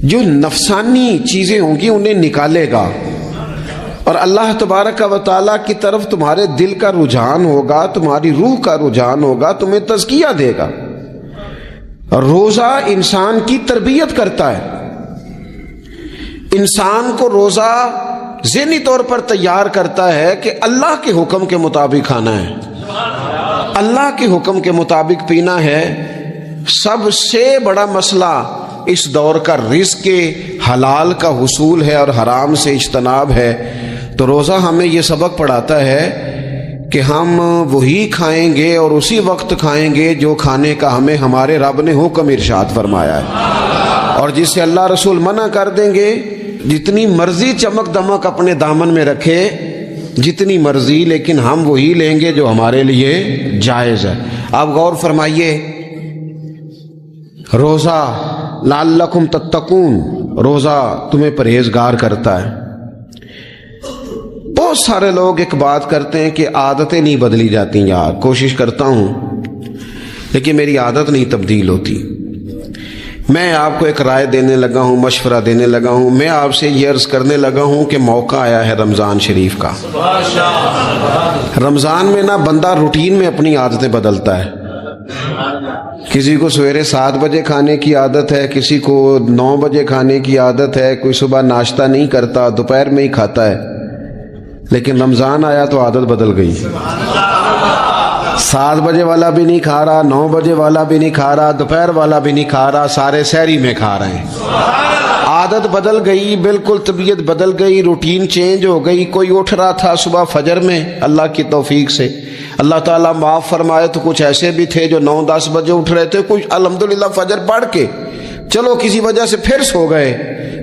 جو نفسانی چیزیں ہوں گی انہیں نکالے گا، اور اللہ تبارک و تعالیٰ کی طرف تمہارے دل کا رجحان ہوگا، تمہاری روح کا رجحان ہوگا، تمہیں تزکیہ دے گا۔ روزہ انسان کی تربیت کرتا ہے، انسان کو روزہ ذہنی طور پر تیار کرتا ہے کہ اللہ کے حکم کے مطابق کھانا ہے، اللہ کے حکم کے مطابق پینا ہے۔ سب سے بڑا مسئلہ اس دور کا رزق کے حلال کا حصول ہے اور حرام سے اجتناب ہے، تو روزہ ہمیں یہ سبق پڑھاتا ہے کہ ہم وہی کھائیں گے اور اسی وقت کھائیں گے جو کھانے کا ہمیں ہمارے رب نے حکم ارشاد فرمایا ہے، اور جس سے اللہ رسول منع کر دیں گے جتنی مرضی چمک دمک اپنے دامن میں رکھے، جتنی مرضی، لیکن ہم وہی لیں گے جو ہمارے لیے جائز ہے۔ آپ غور فرمائیے، روزہ لعلکم تتقون، روزہ تمہیں پرہیزگار کرتا ہے۔ بہت سارے لوگ ایک بات کرتے ہیں کہ عادتیں نہیں بدلی جاتی، یار کوشش کرتا ہوں لیکن میری عادت نہیں تبدیل ہوتی۔ میں آپ کو ایک رائے دینے لگا ہوں، مشورہ دینے لگا ہوں، میں آپ سے یہ عرض کرنے لگا ہوں کہ موقع آیا ہے رمضان شریف کا۔ رمضان میں نہ بندہ روٹین میں اپنی عادتیں بدلتا ہے، کسی کو سویرے 7 بجے کھانے کی عادت ہے، کسی کو 9 بجے کھانے کی عادت ہے، کوئی صبح ناشتہ نہیں کرتا، دوپہر میں ہی کھاتا ہے، لیکن رمضان آیا تو عادت بدل گئی۔ 7 بجے والا بھی نہیں کھا رہا، 9 بجے والا بھی نہیں کھا رہا، دوپہر والا بھی نہیں کھا رہا، سارے سحری میں کھا رہے ہیں۔ عادت بدل گئی، بالکل طبیعت بدل گئی، روٹین چینج ہو گئی۔ کوئی اٹھ رہا تھا صبح فجر میں، اللہ کی توفیق سے اللہ تعالیٰ معاف فرمائے تو کچھ ایسے بھی تھے جو 9-10 بجے اٹھ رہے تھے، کچھ الحمدللہ فجر پڑھ کے چلو کسی وجہ سے پھر سو گئے،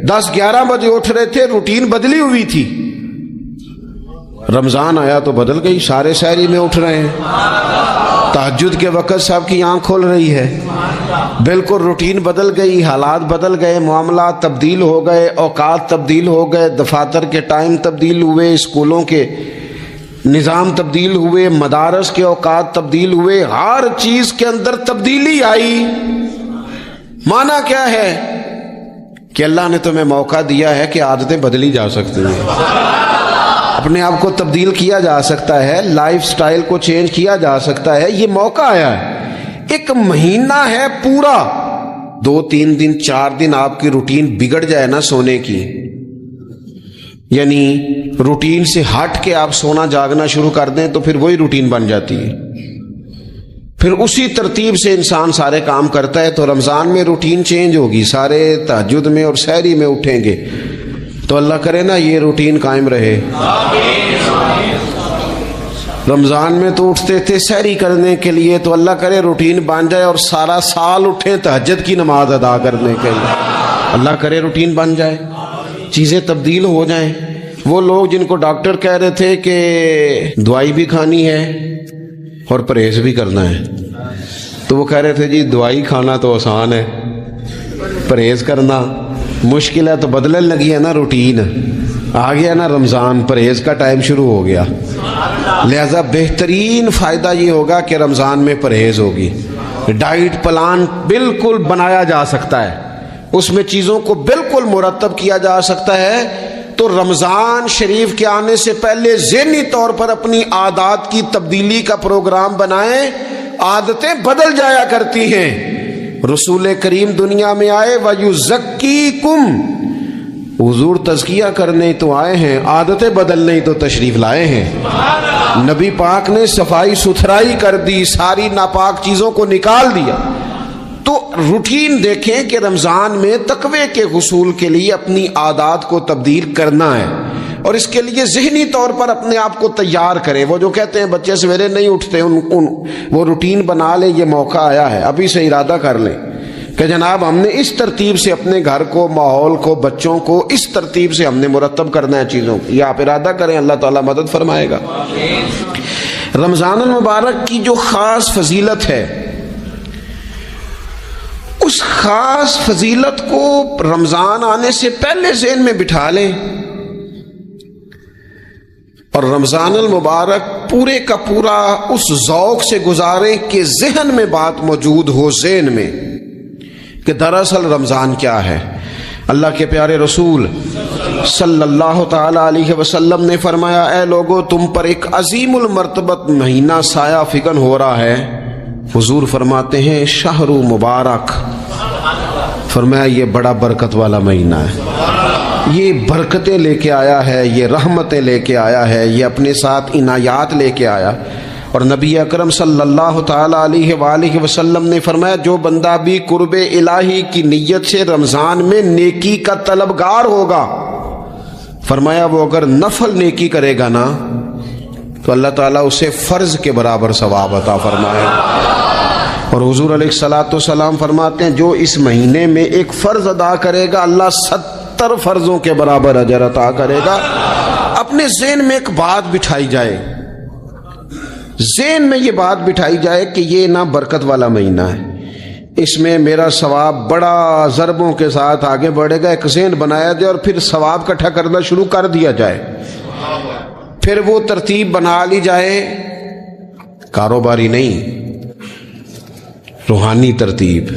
10-11 بجے اٹھ رہے تھے، روٹین بدلی ہوئی تھی۔ رمضان آیا تو بدل گئی، سارے سحری میں اٹھ رہے ہیں، تہجد کے وقت سب کی آنکھ کھل رہی ہے، بالکل روٹین بدل گئی، حالات بدل گئے، معاملات تبدیل ہو گئے، اوقات تبدیل ہو گئے، دفاتر کے ٹائم تبدیل ہوئے، اسکولوں کے نظام تبدیل ہوئے، مدارس کے اوقات تبدیل ہوئے، ہر چیز کے اندر تبدیلی آئی۔ معنی کیا ہے کہ اللہ نے تمہیں موقع دیا ہے کہ عادتیں بدلی جا سکتی ہیں، اپنے آپ کو تبدیل کیا جا سکتا ہے، لائف سٹائل کو چینج کیا جا سکتا ہے۔ یہ موقع آیا ہے، ایک مہینہ ہے پورا، 2-3 دن 4 دن آپ کی روٹین بگڑ جائے نا سونے کی، یعنی روٹین سے ہٹ کے آپ سونا جاگنا شروع کر دیں تو پھر وہی روٹین بن جاتی ہے، پھر اسی ترتیب سے انسان سارے کام کرتا ہے۔ تو رمضان میں روٹین چینج ہوگی، سارے تہجد میں اور سحری میں اٹھیں گے، تو اللہ کرے نا یہ روٹین قائم رہے۔ رمضان میں تو اٹھتے تھے سحری کرنے کے لیے، تو اللہ کرے روٹین بن جائے اور سارا سال اٹھیں تہجد کی نماز ادا کرنے کے لیے، اللہ کرے روٹین بن جائے، چیزیں تبدیل ہو جائیں۔ وہ لوگ جن کو ڈاکٹر کہہ رہے تھے کہ دوائی بھی کھانی ہے اور پرہیز بھی کرنا ہے، تو وہ کہہ رہے تھے جی دوائی کھانا تو آسان ہے، پرہیز کرنا مشکل ہے، تو بدلنے لگی ہے نا روٹین، آ گیا نا رمضان، پرہیز کا ٹائم شروع ہو گیا۔ لہذا بہترین فائدہ یہ ہوگا کہ رمضان میں پرہیز ہوگی، ڈائٹ پلان بالکل بنایا جا سکتا ہے، اس میں چیزوں کو بالکل مرتب کیا جا سکتا ہے۔ تو رمضان شریف کے آنے سے پہلے ذہنی طور پر اپنی عادات کی تبدیلی کا پروگرام بنائیں، عادتیں بدل جایا کرتی ہیں۔ رسول کریم دنیا میں آئے وَيُزَكِّيكُمْ، حضور تزکیہ کرنے تو آئے ہیں، عادتیں بدلنے تو تشریف لائے ہیں۔ نبی پاک نے صفائی ستھرائی کر دی، ساری ناپاک چیزوں کو نکال دیا۔ تو روٹین دیکھیں کہ رمضان میں تقوی کے حصول کے لیے اپنی عادات کو تبدیل کرنا ہے، اور اس کے لیے ذہنی طور پر اپنے آپ کو تیار کریں۔ وہ جو کہتے ہیں بچے سویرے نہیں اٹھتے، وہ روٹین بنا لیں، یہ موقع آیا ہے، ابھی سے ارادہ کر لیں کہ جناب ہم نے اس ترتیب سے اپنے گھر کو، ماحول کو، بچوں کو اس ترتیب سے ہم نے مرتب کرنا ہے چیزوں کو. یہ آپ ارادہ کریں، اللہ تعالیٰ مدد فرمائے گا. رمضان المبارک کی جو خاص فضیلت ہے، اس خاص فضیلت کو رمضان آنے سے پہلے ذہن میں بٹھا لیں اور رمضان المبارک پورے کا پورا اس ذوق سے گزاریں کہ ذہن میں بات موجود ہو، ذہن میں، کہ دراصل رمضان کیا ہے. اللہ کے پیارے رسول صلی اللہ تعالی علیہ وسلم نے فرمایا، اے لوگو تم پر ایک عظیم المرتبت مہینہ سایہ فکن ہو رہا ہے. حضور فرماتے ہیں شہر مبارک، فرمایا یہ بڑا برکت والا مہینہ ہے، یہ برکتیں لے کے آیا ہے، یہ رحمتیں لے کے آیا ہے، یہ اپنے ساتھ عنایات لے کے آیا. اور نبی اکرم صلی اللہ تعالی علیہ وآلہ وسلم نے فرمایا جو بندہ بھی قرب الہی کی نیت سے رمضان میں نیکی کا طلبگار ہوگا، فرمایا وہ اگر نفل نیکی کرے گا نا تو اللہ تعالیٰ اسے فرض کے برابر ثواب عطا فرمائے. اور حضور علیہ الصلوۃ والسلام فرماتے ہیں جو اس مہینے میں ایک فرض ادا کرے گا اللہ 70 فرضوں کے برابر اجر عطا کرے گا. اپنے ذہن میں ایک بات بٹھائی جائے، ذہن میں یہ بات بٹھائی جائے کہ یہ نا برکت والا مہینہ ہے، اس میں میرا ثواب بڑا ضربوں کے ساتھ آگے بڑھے گا. ایک ذہن بنایا جائے اور پھر ثواب اکٹھا کرنا شروع کر دیا جائے. پھر وہ ترتیب بنا لی جائے، کاروباری نہیں، روحانی ترتیب،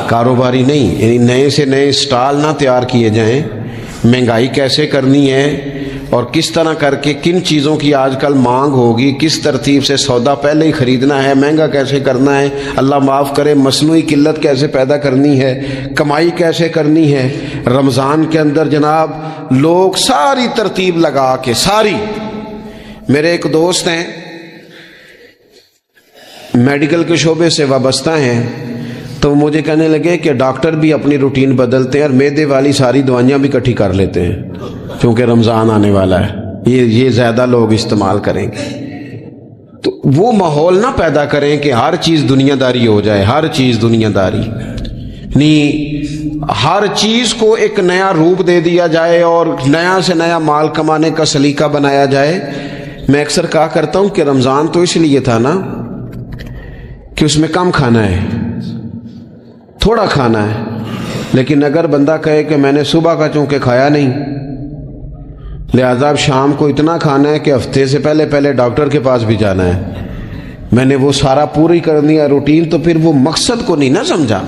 کاروباری نہیں، یعنی نئے سے نئے سٹال نہ تیار کیے جائیں. مہنگائی کیسے کرنی ہے اور کس طرح کر کے کن چیزوں کی آج کل مانگ ہوگی، کس ترتیب سے سودا پہلے ہی خریدنا ہے، مہنگا کیسے کرنا ہے، اللہ معاف کرے مصنوعی قلت کیسے پیدا کرنی ہے، کمائی کیسے کرنی ہے. رمضان کے اندر جناب لوگ ساری ترتیب لگا کے، ساری. میرے ایک دوست ہیں میڈیکل کے شعبے سے وابستہ ہیں، تو مجھے کہنے لگے کہ ڈاکٹر بھی اپنی روٹین بدلتے ہیں اور معدے والی ساری دوائیاں بھی اکٹھی کر لیتے ہیں کیونکہ رمضان آنے والا ہے، یہ زیادہ لوگ استعمال کریں گے. تو وہ ماحول نہ پیدا کریں کہ ہر چیز دنیا داری ہو جائے، ہر چیز دنیا داری نہیں، ہر چیز کو ایک نیا روپ دے دیا جائے اور نیا سے نیا مال کمانے کا سلیقہ بنایا جائے. میں اکثر کہا کرتا ہوں کہ رمضان تو اس لیے تھا نا کہ اس میں کم کھانا ہے، تھوڑا کھانا ہے. لیکن اگر بندہ کہے کہ میں نے صبح کا چونکہ کھایا نہیں لہذا اب شام کو اتنا کھانا ہے کہ ہفتے سے پہلے ڈاکٹر کے پاس بھی جانا ہے، میں نے وہ سارا پوری کرنی ہے روٹین، تو پھر وہ مقصد کو نہیں نہ سمجھا،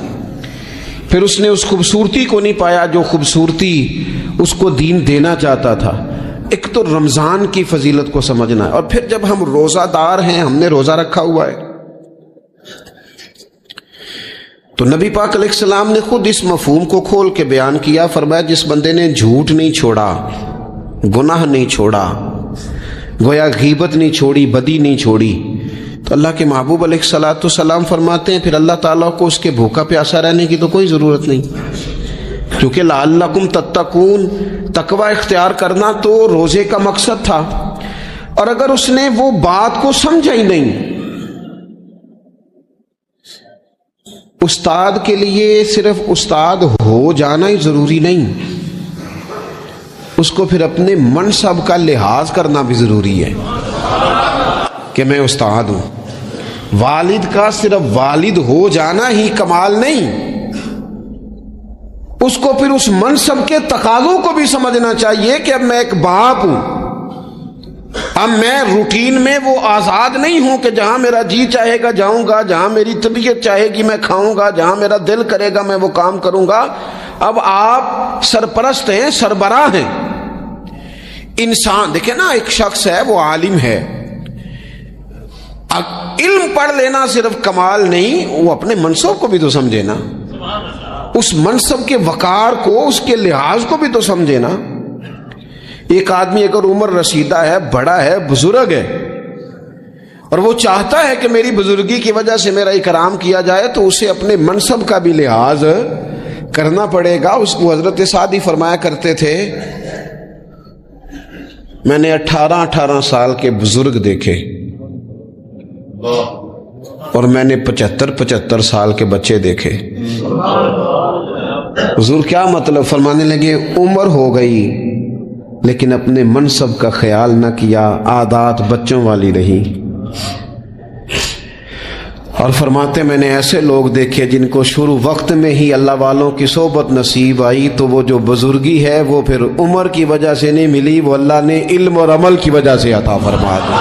پھر اس نے اس خوبصورتی کو نہیں پایا جو خوبصورتی اس کو دین دینا چاہتا تھا. ایک تو رمضان کی فضیلت کو سمجھنا ہے، اور پھر جب ہم روزہ دار ہیں، ہم نے روزہ رکھا ہوا ہے، تو نبی پاک علیہ السلام نے خود اس مفہوم کو کھول کے بیان کیا. فرمایا جس بندے نے جھوٹ نہیں چھوڑا، گناہ نہیں چھوڑا، گویا غیبت نہیں چھوڑی، بدی نہیں چھوڑی، تو اللہ کے محبوب علیہ الصلوۃ والسلام فرماتے ہیں پھر اللہ تعالیٰ کو اس کے بھوکا پیاسا رہنے کی تو کوئی ضرورت نہیں، کیونکہ لعلکم تتقون، تقوی اختیار کرنا تو روزے کا مقصد تھا. اور اگر اس نے وہ بات کو سمجھا ہی نہیں، استاد کے لیے صرف استاد ہو جانا ہی ضروری نہیں، اس کو پھر اپنے منصب کا لحاظ کرنا بھی ضروری ہے کہ میں استاد ہوں. والد کا صرف والد ہو جانا ہی کمال نہیں، اس کو پھر اس منصب کے تقاضوں کو بھی سمجھنا چاہیے کہ اب میں ایک باپ ہوں، اب میں روٹین میں وہ آزاد نہیں ہوں کہ جہاں میرا جی چاہے گا جاؤں گا، جہاں میری طبیعت چاہے گی میں کھاؤں گا، جہاں میرا دل کرے گا میں وہ کام کروں گا. اب آپ سرپرست ہیں، سربراہ ہیں. انسان دیکھیں نا، ایک شخص ہے وہ عالم ہے، علم پڑھ لینا صرف کمال نہیں، وہ اپنے منصب کو بھی تو سمجھے نا، اس منصب کے وقار کو، اس کے لحاظ کو بھی تو سمجھے نا. ایک آدمی اگر عمر رسیدہ ہے، بڑا ہے، بزرگ ہے، اور وہ چاہتا ہے کہ میری بزرگی کی وجہ سے میرا اکرام کیا جائے، تو اسے اپنے منصب کا بھی لحاظ کرنا پڑے گا. اس کو حضرت سعدی فرمایا کرتے تھے میں نے 18 سال کے بزرگ دیکھے، اور میں نے 75 سال کے بچے دیکھے۔ حضور کیا مطلب؟ فرمانے لگے عمر ہو گئی لیکن اپنے منصب کا خیال نہ کیا، عادات بچوں والی رہی۔ اور فرماتے میں نے ایسے لوگ دیکھے جن کو شروع وقت میں ہی اللہ والوں کی صحبت نصیب آئی، تو وہ جو بزرگی ہے وہ پھر عمر کی وجہ سے نہیں ملی، وہ اللہ نے علم اور عمل کی وجہ سے عطا فرما دی۔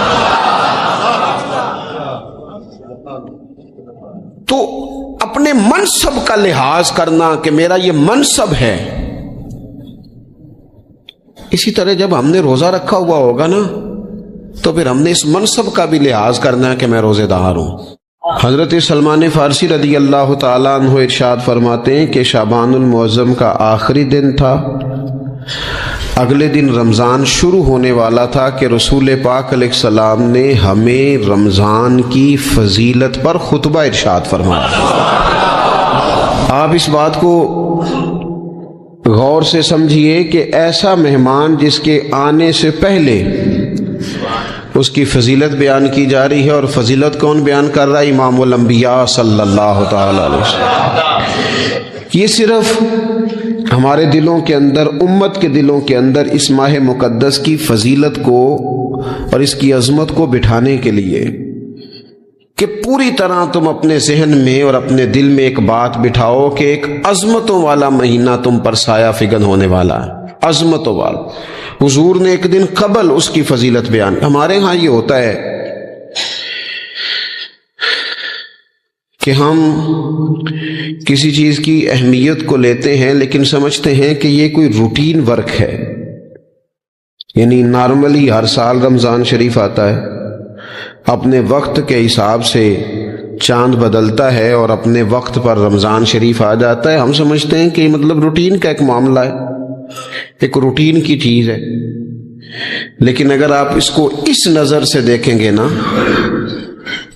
تو اپنے منصب کا لحاظ کرنا کہ میرا یہ منصب ہے۔ اسی طرح جب ہم نے روزہ رکھا ہوا ہوگا نا تو پھر ہم نے اس منصب کا بھی لحاظ کرنا ہے کہ میں روزے دار ہوں۔ حضرت سلمان فارسی رضی اللہ تعالیٰ عنہ ارشاد فرماتے ہیں کہ شعبان المعظم کا آخری دن تھا، اگلے دن رمضان شروع ہونے والا تھا کہ رسول پاک علیہ السلام نے ہمیں رمضان کی فضیلت پر خطبہ ارشاد فرمایا۔ آپ اس بات کو غور سے سمجھیے کہ ایسا مہمان جس کے آنے سے پہلے اس کی فضیلت بیان کی جا رہی ہے، اور فضیلت کون بیان کر رہا ہے؟ امام الانبیاء صلی اللہ تعالی علیہ وسلم۔ یہ صرف ہمارے دلوں کے اندر، امت کے دلوں کے اندر اس ماہ مقدس کی فضیلت کو اور اس کی عظمت کو بٹھانے کے لیے کہ پوری طرح تم اپنے ذہن میں اور اپنے دل میں ایک بات بٹھاؤ کہ ایک عظمتوں والا مہینہ تم پر سایہ فگن ہونے والا ہے، عظمتوں والا۔ حضور نے ایک دن قبل اس کی فضیلت بیان۔ ہمارے ہاں یہ ہوتا ہے کہ ہم کسی چیز کی اہمیت کو لیتے ہیں لیکن سمجھتے ہیں کہ یہ کوئی روٹین ورک ہے، یعنی نارملی ہر سال رمضان شریف آتا ہے، اپنے وقت کے حساب سے چاند بدلتا ہے اور اپنے وقت پر رمضان شریف آ جاتا ہے۔ ہم سمجھتے ہیں کہ مطلب روٹین کا ایک معاملہ ہے، ایک روٹین کی چیز ہے۔ لیکن اگر آپ اس کو اس نظر سے دیکھیں گے نا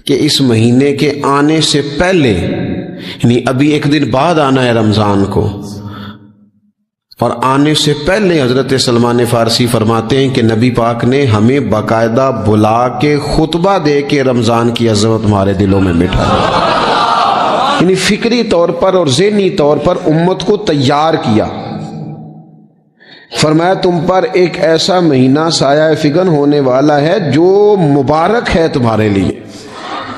کہ اس مہینے کے آنے سے پہلے، یعنی ابھی ایک دن بعد آنا ہے رمضان کو، اور آنے سے پہلے حضرت سلمان فارسی فرماتے ہیں کہ نبی پاک نے ہمیں باقاعدہ بلا کے خطبہ دے کے رمضان کی عظمت ہمارے دلوں میں بٹھائی، یعنی فکری طور پر اور ذہنی طور پر امت کو تیار کیا۔ فرمایا تم پر ایک ایسا مہینہ سایہ فگن ہونے والا ہے جو مبارک ہے تمہارے لیے،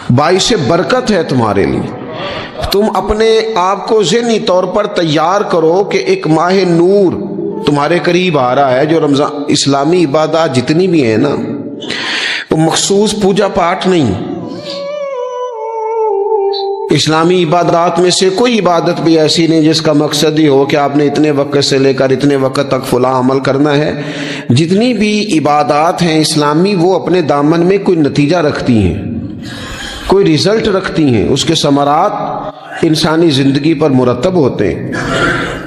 باعث برکت ہے تمہارے لیے۔ تم اپنے آپ کو ذہنی طور پر تیار کرو کہ ایک ماہ نور تمہارے قریب آ رہا ہے۔ جو رمضان، اسلامی عبادات جتنی بھی ہیں نا، وہ مخصوص پوجا پاٹ نہیں، اسلامی عبادات میں سے کوئی عبادت بھی ایسی نہیں جس کا مقصد ہی ہو کہ آپ نے اتنے وقت سے لے کر اتنے وقت تک فلاں عمل کرنا ہے۔ جتنی بھی عبادات ہیں اسلامی، وہ اپنے دامن میں کوئی نتیجہ رکھتی ہیں، کوئی ریزلٹ رکھتی ہیں، اس کے ثمرات انسانی زندگی پر مرتب ہوتے ہیں۔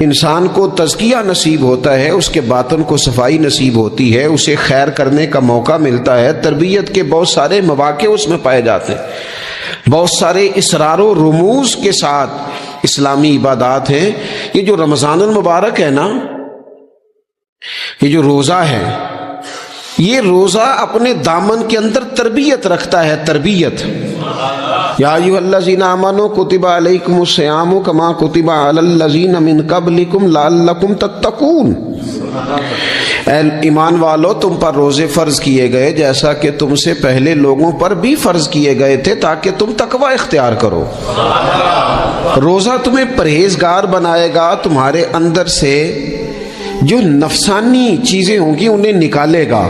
انسان کو تزکیہ نصیب ہوتا ہے، اس کے باطن کو صفائی نصیب ہوتی ہے، اسے خیر کرنے کا موقع ملتا ہے، تربیت کے بہت سارے مواقع اس میں پائے جاتے ہیں، بہت سارے اسرار و رموز کے ساتھ اسلامی عبادات ہیں۔ یہ جو رمضان المبارک ہے نا، یہ جو روزہ ہے، یہ روزہ اپنے دامن کے اندر تربیت رکھتا ہے، تربیت۔ یا ایھا الذین آمنوا کتب علیکم الصیام کما کتب علی الذین من قبلکم لعلکم تتقون۔ اے ایمان والو، تم پر روزے فرض کیے گئے جیسا کہ تم سے پہلے لوگوں پر بھی فرض کیے گئے تھے تاکہ تم تقوی اختیار کرو۔ روزہ تمہیں پرہیزگار بنائے گا، تمہارے اندر سے جو نفسانی چیزیں ہوں گی انہیں نکالے گا،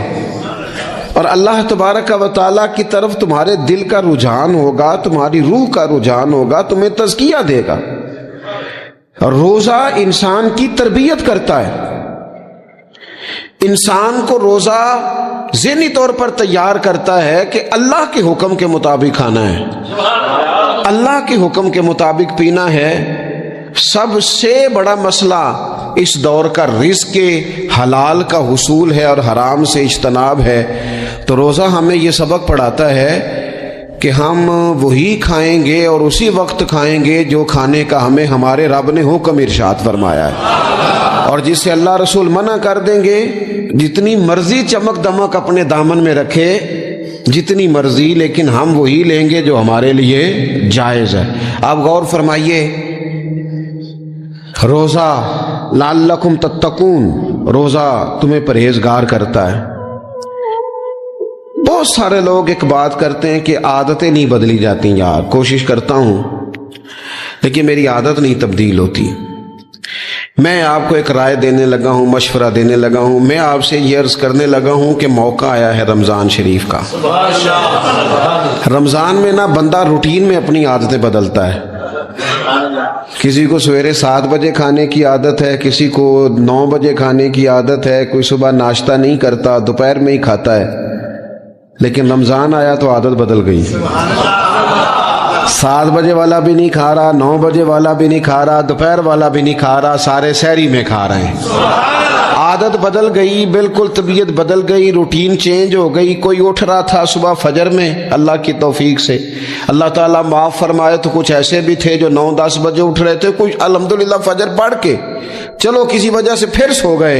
اور اللہ تبارک و تعالیٰ کی طرف تمہارے دل کا رجحان ہوگا، تمہاری روح کا رجحان ہوگا، تمہیں تزکیہ دے گا۔ اور روزہ انسان کی تربیت کرتا ہے، انسان کو روزہ ذہنی طور پر تیار کرتا ہے کہ اللہ کے حکم کے مطابق کھانا ہے، اللہ کے حکم کے مطابق پینا ہے۔ سب سے بڑا مسئلہ اس دور کا رزق کے حلال کا حصول ہے اور حرام سے اجتناب ہے۔ تو روزہ ہمیں یہ سبق پڑھاتا ہے کہ ہم وہی کھائیں گے اور اسی وقت کھائیں گے جو کھانے کا ہمیں ہمارے رب نے حکم ارشاد فرمایا ہے، اور جس سے اللہ رسول منع کر دیں گے، جتنی مرضی چمک دمک اپنے دامن میں رکھے جتنی مرضی، لیکن ہم وہی لیں گے جو ہمارے لیے جائز ہے۔ آپ غور فرمائیے، روزہ لعلکم تتقون، روزہ تمہیں پرہیزگار کرتا ہے۔ بہت سارے لوگ ایک بات کرتے ہیں کہ عادتیں نہیں بدلی جاتی، یار کوشش کرتا ہوں لیکن میری عادت نہیں تبدیل ہوتی۔ میں آپ کو ایک رائے دینے لگا ہوں، مشورہ دینے لگا ہوں، میں آپ سے یہ عرض کرنے لگا ہوں کہ موقع آیا ہے رمضان شریف کا۔ رمضان میں نہ بندہ روٹین میں اپنی عادتیں بدلتا ہے۔ کسی کو سویرے 7 بجے کھانے کی عادت ہے، کسی کو 9 بجے کھانے کی عادت ہے، کوئی صبح ناشتہ نہیں کرتا، دوپہر میں ہی کھاتا ہے، لیکن رمضان آیا تو عادت بدل گئی۔ 7 بجے والا بھی نہیں کھا رہا، 9 بجے والا بھی نہیں کھا رہا، دوپہر والا بھی نہیں کھا رہا، سارے سحری میں کھا رہے ہیں۔ عادت بدل گئی، بالکل طبیعت بدل گئی، روٹین چینج ہو گئی۔ کوئی اٹھ رہا تھا صبح فجر میں، اللہ کی توفیق سے اللہ تعالیٰ معاف فرمائے تو کچھ ایسے بھی تھے جو 9-10 بجے اٹھ رہے تھے، کچھ الحمدللہ فجر پڑھ کے چلو کسی وجہ سے پھر سو گئے،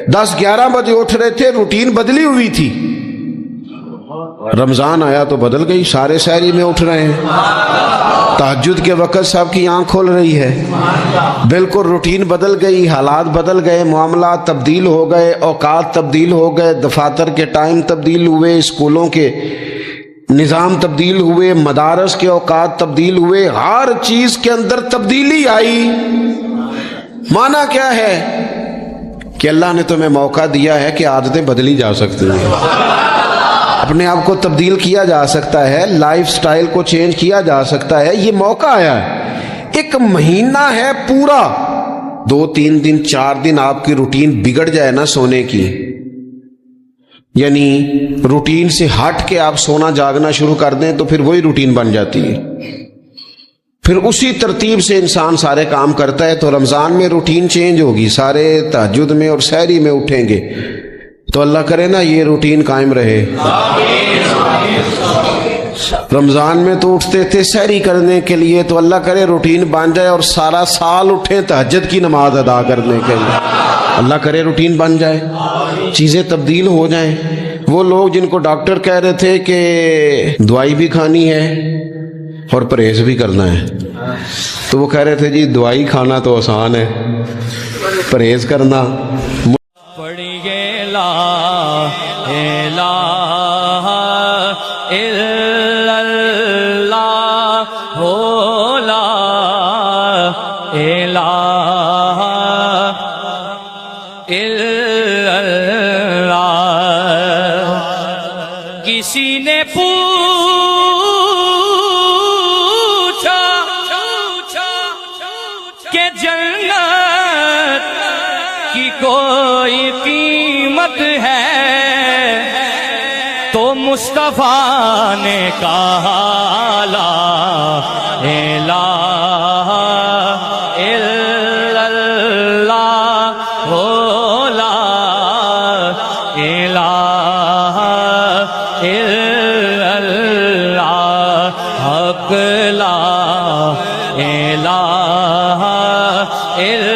10-11 بجے اٹھ رہے تھے، روٹین بدلی ہوئی تھی۔ رمضان آیا تو بدل گئی، سارے سحری میں اٹھ رہے ہیں، تہجد کے وقت سب کی آنکھ کھول رہی ہے، بالکل روٹین بدل گئی، حالات بدل گئے، معاملات تبدیل ہو گئے، اوقات تبدیل ہو گئے، دفاتر کے ٹائم تبدیل ہوئے، اسکولوں کے نظام تبدیل ہوئے، مدارس کے اوقات تبدیل ہوئے، ہر چیز کے اندر تبدیلی آئی۔ معنی کیا ہے کہ اللہ نے تمہیں موقع دیا ہے کہ عادتیں بدلی جا سکتی ہیں، اپنے آپ کو تبدیل کیا جا سکتا ہے، لائف سٹائل کو چینج کیا جا سکتا ہے۔ یہ موقع آیا ہے، ایک مہینہ ہے پورا، 2-3 دن 4 دن آپ کی روٹین بگڑ جائے نا سونے کی، یعنی روٹین سے ہٹ کے آپ سونا جاگنا شروع کر دیں تو پھر وہی روٹین بن جاتی ہے، پھر اسی ترتیب سے انسان سارے کام کرتا ہے۔ تو رمضان میں روٹین چینج ہوگی، سارے تہجد میں اور سحری میں اٹھیں گے، تو اللہ کرے نا یہ روٹین قائم رہے۔ رمضان میں تو اٹھتے تھے سحری کرنے کے لیے، تو اللہ کرے روٹین بن جائے اور سارا سال اٹھیں تہجد کی نماز ادا کرنے کے لیے، اللہ کرے روٹین بن جائے، چیزیں تبدیل ہو جائیں۔ وہ لوگ جن کو ڈاکٹر کہہ رہے تھے کہ دوائی بھی کھانی ہے اور پرہیز بھی کرنا ہے، تو وہ کہہ رہے تھے جی دوائی کھانا تو آسان ہے، پرہیز کرنا کسی نے پوچھا کہ جنت کی کوئی قیمت ہے، تو مصطفیٰ نے کہا لا الہ الا اللہ، لا الہ الا اللہ، حق لا الہ الا